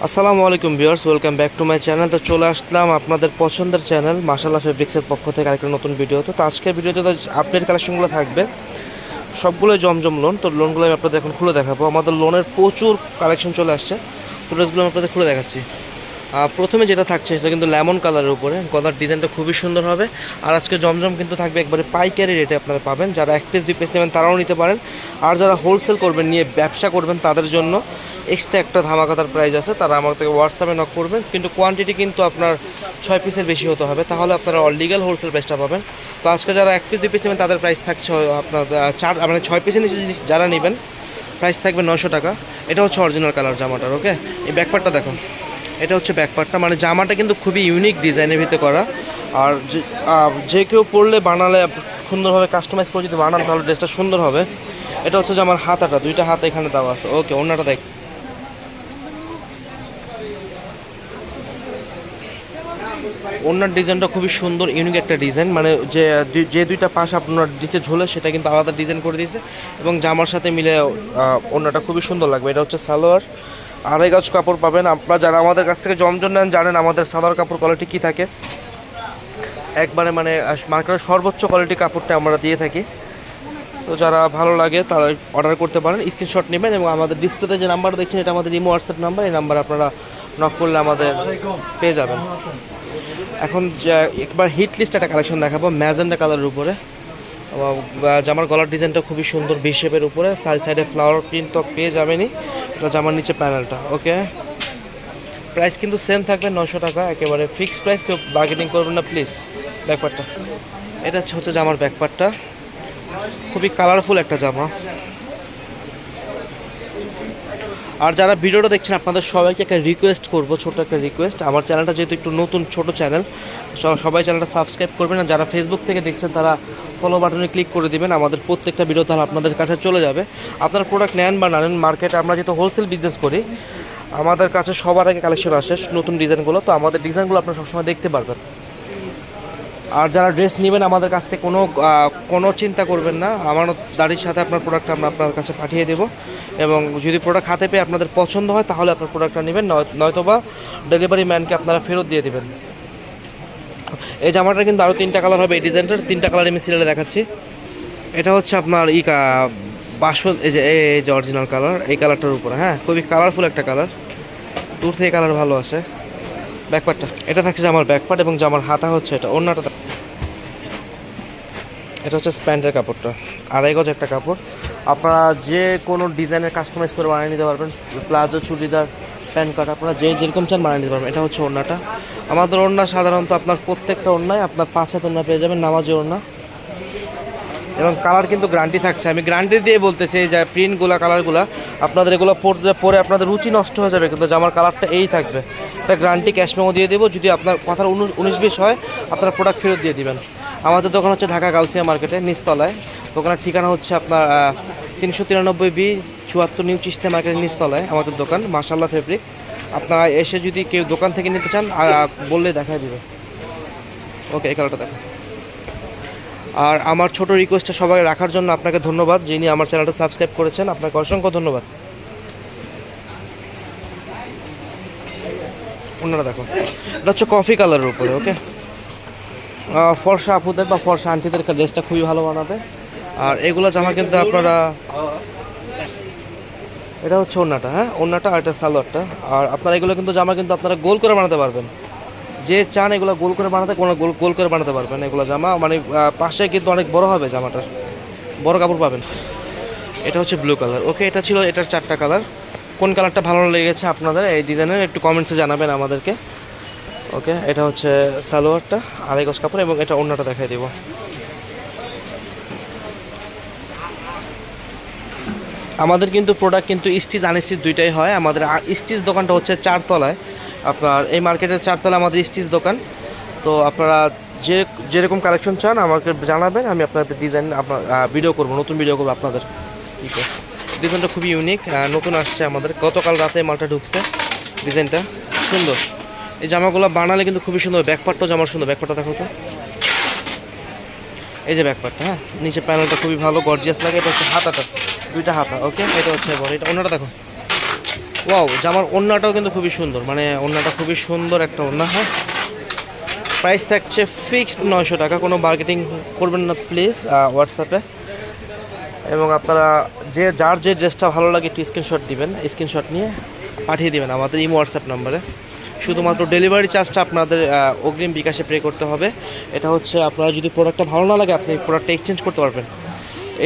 আসসালামু আলাইকুম viewers, welcome back to my channel. তো চলে আসলাম আপনাদের পছন্দের চ্যানেল মাশাআল্লাহ ফেব্রিক্সের পক্ষ থেকে আরেকটা নতুন ভিডিও। তো আজকের ভিডিওতে আপডেট কালেকশনগুলো থাকবে, সবগুলো জমজম লোন। তো লোনগুলো আমি আপনাদের এখন খুলে দেখাবো। আমাদের লোনের প্রচুর কালেকশন চলে আসছে, তো ড্রেসগুলো আমি আপনাদের খুলে দেখাচ্ছি। প্রথমে যেটা থাকছে সেটা কিন্তু লেমন কালারের উপরে, গলার ডিজাইনটা খুবই সুন্দর হবে। আর আজকে জমজম কিন্তু থাকবে একবারে পাইকারি রেটে আপনারা পাবেন। যারা 1 পিস 2 পিস নেবেন তারাও নিতে পারেন, আর যারা হোলসেল করবেন, নিয়ে ব্যবসা করবেন, তাদের জন্য এক্সট্রা একটা ধামাকাতার প্রাইস আছে। তারা আমার থেকে হোয়াটসঅ্যাপে নক করবেন, কিন্তু কোয়ান্টিটি কিন্তু আপনার 6 পিসের বেশি হতে হবে, তাহলে আপনারা লিগ্যাল হোলসেল প্রাইসটা পাবেন। তো আজকে যারা 1 পিস 2 পিস নেবেন তাদের প্রাইস থাকছে আপনার 6 পিসের নিচে যারা নেবেন প্রাইস থাকবে 900 টাকা। এটা হচ্ছে অরিজিনাল কালার জামাটার। ওকে, এই ব্যাকপার্টটা দেখো, এটা হচ্ছে ব্যাকপার্টটা। মানে জামাটা কিন্তু খুবই ইউনিক ডিজাইনের ভিতরে করা, আর যে কেউ পরলে বানালে সুন্দরভাবে কাস্টমাইজ করে যদি বানান তাহলে ড্রেসটা সুন্দর হবে। এটা হচ্ছে যে আমার হাতাটা, দুইটা হাত এখানে দেওয়া আছে। ওকে, অন্যটা দেখ, ওনার ডিজাইনটা খুবই সুন্দর, ইউনিক একটা ডিজাইন। মানে যে দুইটা পাশ আপনার নিচে ঝোলে সেটা কিন্তু আলাদা ডিজাইন করে দিয়েছে, এবং জামার সাথে মিলে ওনাটা খুবই সুন্দর লাগবে। এটা হচ্ছে সালোয়ার, 2.5 গজ কাপড় পাবেন। আপনারা যারা আমাদের কাছ থেকে জমজম নেন জানেন আমাদের সালোয়ার কাপড় কোয়ালিটি কী থাকে, একবারে মানে মার্কেটের সর্বোচ্চ কোয়ালিটি কাপড়টা আমরা দিয়ে থাকি। তো যারা ভালো লাগে তারা অর্ডার করতে পারেন, স্ক্রিনশট নেবেন, এবং আমাদের ডিসপ্লেতে যে নাম্বার দেখছেন এটা আমাদের ইমো হোয়াটসঅ্যাপ নাম্বার। এই নাম্বার আপনারা নক করলে আমাদের পেয়ে যাবেন। এখন একবার হিট লিস্ট একটা কালেকশন দেখাবো ম্যাজেন্ডা কালারের উপরে। জামার গলার ডিজাইনটা খুবই সুন্দর, ভি শেপের উপরে, সাইডে ফ্লাওয়ার প্রিন্ট তো পেয়ে যাবেনই। এটা জামার নিচে প্যানেলটা। ওকে, প্রাইস কিন্তু সেম থাকবে 900 টাকা, একেবারে ফিক্সড প্রাইস, কেউ বার্গেনিং করবেন না প্লিজ। ব্যাকপার্টটা, এটা হচ্ছে জামার ব্যাকপার্টটা, খুবই কালারফুল একটা জামা। আর যারা ভিডিওটা দেখছেন আপনাদের সবাইকে একটা রিকোয়েস্ট করব, ছোট একটা রিকোয়েস্ট। আমার চ্যানেলটা যেহেতু একটু নতুন ছোট চ্যানেল, সবাই চ্যানেলটা সাবস্ক্রাইব করবেন। আর যারা ফেসবুক থেকে দেখছেন তারা ফলো বাটনে ক্লিক করে দিবেন, আমাদের প্রত্যেকটা ভিডিও তাহলে আপনাদের কাছে চলে যাবে। আপনারা প্রোডাক্ট নেন বা না নেন, মার্কেটে আমরা যেহেতু হোলসেল বিজনেস করি, আমাদের কাছে সবার আগে কালেকশন আসে নতুন ডিজাইনগুলো। তো আমাদের ডিজাইনগুলো আপনারা সবসময় দেখতে পারবেন। আর যারা ড্রেস নেবেন আমাদের কাছ থেকে কোনো চিন্তা করবেন না, আমার দাড়ির সাথে আপনার প্রোডাক্টটা আমরা আপনার কাছে পাঠিয়ে দেবো, এবং যদি প্রোডাক্ট হাতে পেয়ে আপনাদের পছন্দ হয় তাহলে আপনার প্রোডাক্টটা নেবেন, নয়তোবা ডেলিভারি ম্যানকে আপনারা ফেরত দিয়ে দেবেন। এই জামাটা কিন্তু আরও 3টা কালার হবে, এই ডিজাইনটার 3টা কালার আমি সিরিয়ালে দেখাচ্ছি। এটা হচ্ছে আপনার এই যে অরিজিনাল কালার, এই কালারটার উপরে। হ্যাঁ, খুবই কালারফুল একটা কালার, দূর থেকে কালার ভালো আসে। ব্যাকপার্টটা, এটা থাকছে জামার ব্যাকপার্ট, এবং জামার হাতা হচ্ছে এটা। অন্যটা, এটা হচ্ছে প্যান্টের কাপড়টা, 2.5 গজ একটা কাপড়। আপনারা যে কোনো ডিজাইনের কাস্টমাইজ করে বানিয়ে নিতে পারবেন, প্লাজো, চুড়িদার, প্যান্ট কাট, আপনারা যেরকম চান বানিয়ে নিতে পারবেন। এটা হচ্ছে ওড়নাটা। আমাদের ওড়না সাধারণত আপনার প্রত্যেকটা ওড়নায় আপনার 5 হাত ওড়না পেয়ে যাবেন, নামাজি ওড়না, এবং কালার কিন্তু গ্যারান্টি থাকছে। আমি গ্যারান্টি দিয়ে বলতেছি যে প্রিন্টগুলো, কালারগুলো আপনাদের এগুলো পরে আপনাদের রুচি নষ্ট হয়ে যাবে, কিন্তু জামার কালারটা এই থাকবে। এটা গ্যারান্টি, ক্যাশ মেমো দিয়ে দেবো। যদি আপনার কথার 19-20 হয় আপনারা প্রোডাক্ট ফেরত দিয়ে দিবেন। আমাদের দোকান হচ্ছে ঢাকা গাউসিয়া মার্কেটে নিচতলায়। দোকানের ঠিকানা হচ্ছে আপনার 393B 74 নিউ চিস্তিয়া মার্কেটের নিচতলায় আমাদের দোকান মাশাআল্লাহ ফেব্রিক্স। আপনারা এসে যদি কেউ দোকান থেকে নিতে চান বললে দেখায় দিবে। ওকে, এই কালারটা দেখো। আর আমার ছোট রিকোয়েস্টটা সবাই রাখার জন্য আপনাকে ধন্যবাদ, যিনি আমার চ্যানেলটা সাবস্ক্রাইব করেছেন, আপনাকে অসংখ্য ধন্যবাদ। অন্যরা দেখো, এটা হচ্ছে কফি কালারের উপরে। ওকে, ফর্সা আপুদের বা ফর্সা আন্টিদের ড্রেসটা খুবই ভালো বানাবে। আর এগুলো জামা কিন্তু আপনারা, এটা হচ্ছে ওড়নাটা। হ্যাঁ, ওড়নাটা, আর এটা সালোয়ারটা। আর আপনারা এগুলো কিন্তু জামা কিন্তু আপনারা গোল করে বানাতে পারবেন, যে চান এগুলো গোল করে বানাতে, কোনো গোল করে বানাতে পারবেন। এগুলো জামা মানে পাশে কিন্তু অনেক বড় হবে, জামাটার বড় কাপড় পাবেন। এটা হচ্ছে ব্লু কালার। ওকে, এটা ছিল এটার 4টা কালার। কোন কালারটা ভালো লেগেছে আপনাদের এই ডিজাইনের একটু কমেন্টসে জানাবেন আমাদেরকে। ওকে, এটা হচ্ছে সালোয়ারটা, 2.5 গজ কাপড়, এবং এটা ওড়নাটা দেখাই দিব। আমাদের কিন্তু প্রোডাক্ট কিন্তু স্টিচ আনস্টিচ দুইটাই হয়। আমাদের স্টিচ দোকানটা হচ্ছে 4 তলায়, আপনার এই মার্কেটের 4 তলায় আমাদের স্টিচ দোকান। তো আপনারা যেরকম কালেকশন চান আমাকে জানাবেন, আমি আপনাদের ডিজাইন আপনার ভিডিও করবো, নতুন ভিডিও করবো আপনাদের। ঠিক আছে, ডিজাইনটা খুবই ইউনিক, নতুন আসছে আমাদের, গতকাল রাতে মালটা ঢুকছে। ডিজাইনটা সুন্দর, এই জামাগুলো বানালে কিন্তু খুবই সুন্দর। ব্যাকপার্টটাও জামার সুন্দর, ব্যাকপার্টটা দেখো তো, এই যে ব্যাকপার্টটা। হ্যাঁ, নিচে প্যানেলটা খুবই ভালো, গর্জিয়াস লাগে। এটা হচ্ছে হাতাটা, 2টা হাতা। ওকে, এটা হচ্ছে বড়, এটা অন্যটা দেখো, ওয়াও, জামার ওড়নাটাও কিন্তু খুবই সুন্দর, মানে ওড়নাটা খুবই সুন্দর একটা ওড়না। হ্যাঁ, প্রাইস থাকছে ফিক্সড 900 টাকা, কোনো মার্কেটিং করবেন না প্লিজ হোয়াটসঅ্যাপে। এবং আপনারা যার যে ড্রেসটা ভালো লাগে একটু স্ক্রিনশট দিবেন, স্ক্রিনশট নিয়ে পাঠিয়ে দিবেন আমাদের ইমো হোয়াটসঅ্যাপ নাম্বারে। শুধুমাত্র ডেলিভারি চার্জটা আপনাদের অগ্রিম বিকাশে পে করতে হবে। এটা হচ্ছে আপনারা যদি প্রোডাক্টটা ভালো না লাগে আপনি প্রোডাক্টটা এক্সচেঞ্জ করতে পারবেন।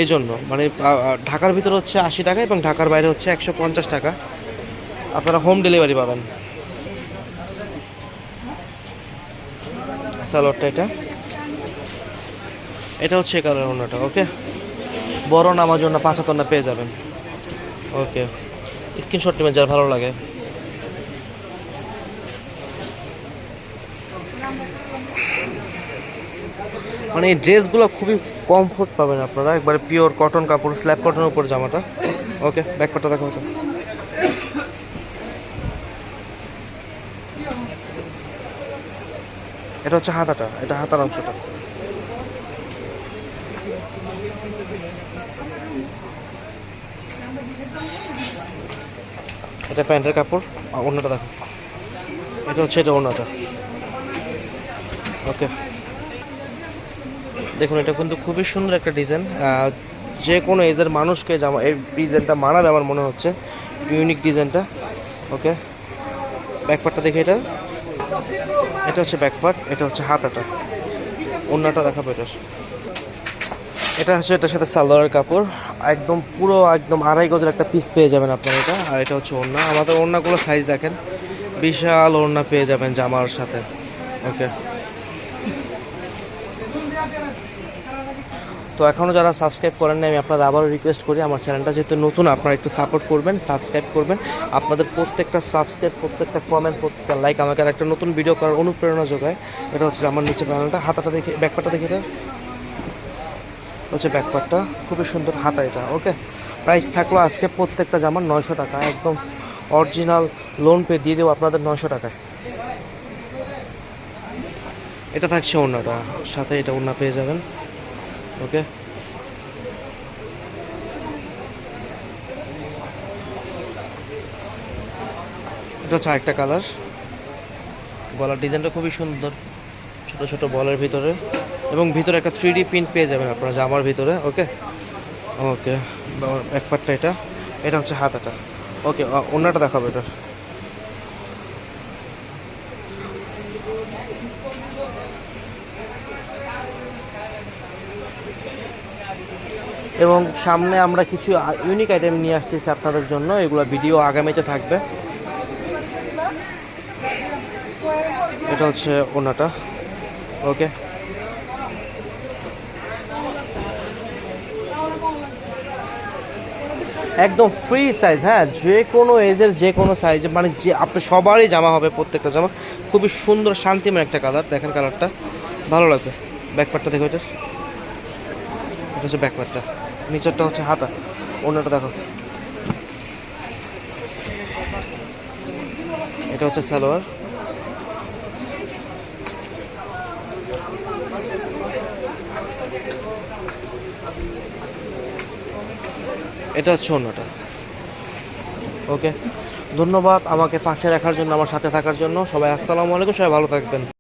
এই জন্য মানে ঢাকার ভিতরে হচ্ছে 80 টাকা এবং ঢাকার বাইরে হচ্ছে 150 টাকা, আপনারা হোম ডেলিভারি পাবেন। সালোয়ারটা এটা হচ্ছে এই কালার ওড়নাটা। ওকে, বড় নামার জন্য 75 পেয়ে যাবেন। ওকে, স্ক্রিনশট নেবেন যার ভালো লাগে। মানে এই ড্রেসগুলো খুবই কমফোর্ট পাবেন আপনারা, একবারে পিওর কটন কাপড়, স্ল্যাব কটনের উপর জামাটা। ওকে, ব্যাকপার্টটা দেখা হতো। এটা হচ্ছে হাতাটা, এটা হাতার অংশটা। এটা প্যান্টের কাপড়, ওড়নাটা দেখো। এটা হচ্ছে এটা ওড়নাটা। ওকে, দেখুন এটা কিন্তু খুবই সুন্দর একটা ডিজাইন, যে কোনো এজের মানুষকে জামা এই ডিজাইনটা মানাবে আমার মনে হচ্ছে, ইউনিক ডিজাইনটা। ওকে, ব্যাকপার্টটা দেখে, এটা হচ্ছে ব্যাকপার্ট, এটা হচ্ছে হাতাটা, ওড়নাটা দেখাবো। এটা হচ্ছে এটার সাথে সালোয়ারের কাপড়, একদম পুরো একদম 2.5 গজের একটা পিস পেয়ে যাবেন আপনারা এটা। আর এটা হচ্ছে ওড়না, আমাদের ওড়নাগুলো সাইজ দেখেন, বিশাল ওড়না পেয়ে যাবেন জামার সাথে। ওকে, তো এখনও যারা সাবস্ক্রাইব করেন না, আমি আপনাদের আবারও রিকোয়েস্ট করি আমার চ্যানেলটা যেহেতু নতুন, আপনারা একটু সাপোর্ট করবেন, সাবস্ক্রাইব করবেন। আপনাদের প্রত্যেকটা সাবস্ক্রাইব, প্রত্যেকটা কমেন্ট, প্রত্যেকটা লাইক আমাকে আর একটা নতুন ভিডিও করার অনুপ্রেরণা যোগায়। এটা হচ্ছে আমার নিচে প্যানেলটা, হাতাটা দেখে, ব্যাকপার্টটা দেখে, এটা হচ্ছে ব্যাকপার্টটা, খুবই সুন্দর হাতা এটা। ওকে, প্রাইস থাকলো আজকে প্রত্যেকটা জামার 900 টাকা, একদম অরিজিনাল লোন পে দিয়ে দেবো আপনাদের 900 টাকায়। এটা থাকছে ওড়নাটা সাথে, এটা ওড়না পেয়ে যাবেন। ওকে, এটা হচ্ছে আরেকটা কালার, গলার ডিজাইনটা খুবই সুন্দর, ছোট ছোট বলের ভিতরে, এবং ভিতরে একটা 3D প্রিন্ট পেয়ে যাবেন আপনারা জামার ভিতরে। ওকে ওকে, এক পাটটা এটা হচ্ছে হাতাটা। ওকে, ওড়নাটা দেখাবো এটা। এবং সামনে আমরা কিছু ইউনিক আইটেম নিয়ে আসতেছি আপনাদের জন্য, এগুলো ভিডিও আগামীতে থাকবে। এটা হচ্ছে ওড়নাটা। ওকে, একদম ফ্রি সাইজ, হ্যাঁ, যে কোনো এজের যে কোনো সাইজ, মানে যে আপনার সবারই জামা হবে, প্রত্যেকটা জামা খুবই সুন্দর শান্তিময় একটা কালার। দেখেন কালারটা ভালো লাগবে। ব্যাকপার্টটা দেখো, এটা হচ্ছে ব্যাকপার্টটা, নিচেরটা হচ্ছে হাতা, ওড়নাটা দেখো। এটা হচ্ছে সালোয়ার। এটা হচ্ছে ওড়নাটা। ওকে, ধন্যবাদ আমাকে পাশে রাখার জন্য, আমার সাথে থাকার জন্য। সবাই আসসালামু আলাইকুম, সবাই ভালো থাকবেন।